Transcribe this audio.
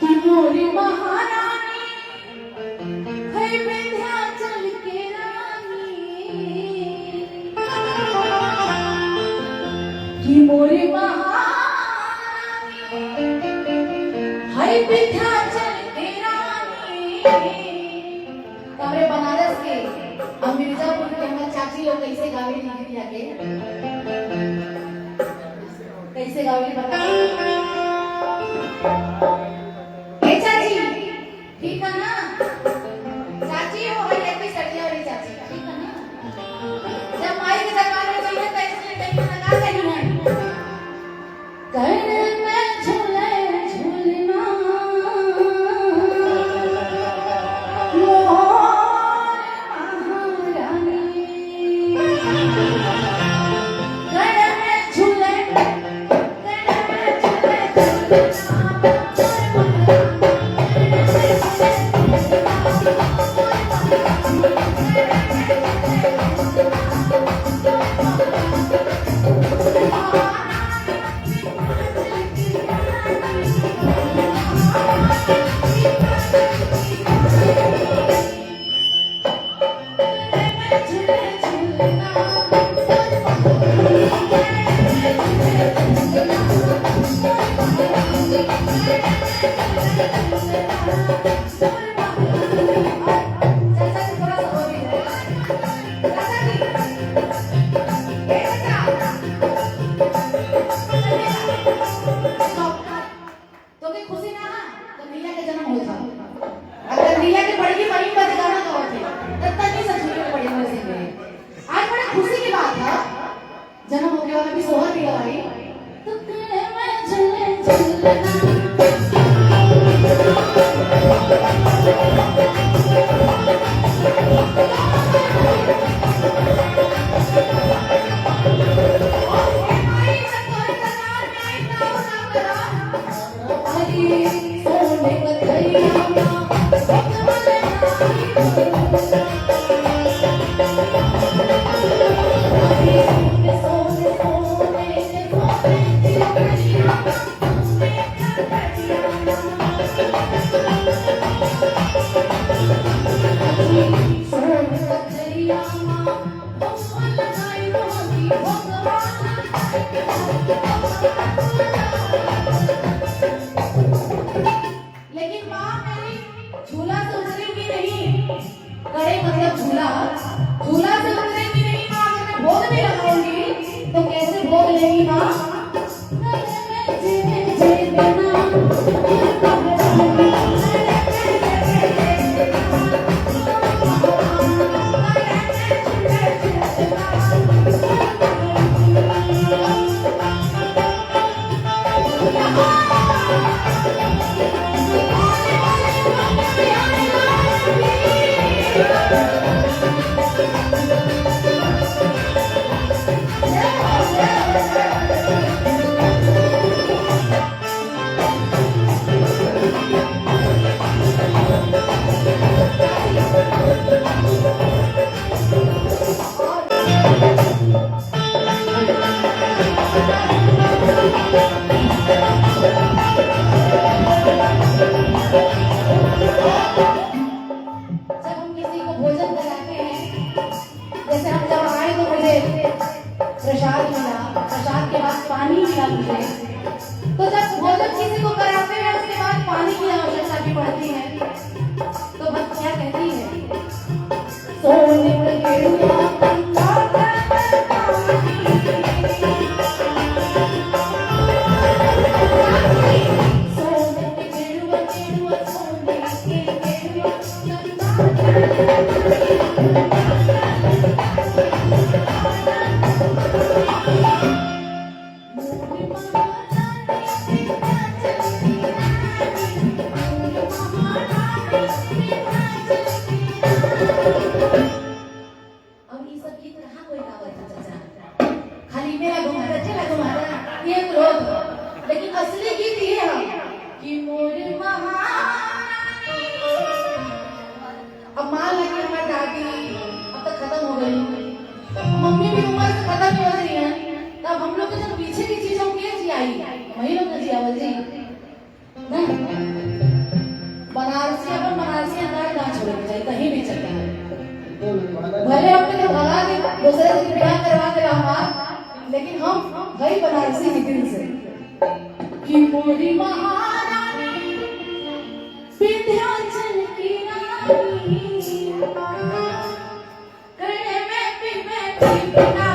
कि मोरी महारानी है विंध्याचल के रानी, कि मोरी महारानी है विंध्याचल के रानी। हमारे बनारस के हम मिर्जापुर के हमारे चाची लोग कैसे गावे लिख दिया के, कैसे गावे बता चाची, ठीक है ना चाची, हो गई एक भी सर्दियों वाली चाची, ठीक है ना। जब माई के दरबार में जाइए तो इसलिए टेंशन लगा कहीं है कर मैं झूले झूलना जन्म हो गया वाला भी सोहर दिया भाई तो मैं झूले झूलना। लेकिन माँ मेरी भले अपने के भगा के दूसरे से ब्याह करवा के हमार, लेकिन हम गई बनारसी के दिल से कि मोरी महारानी विंध्याचल की रानी करे में पिना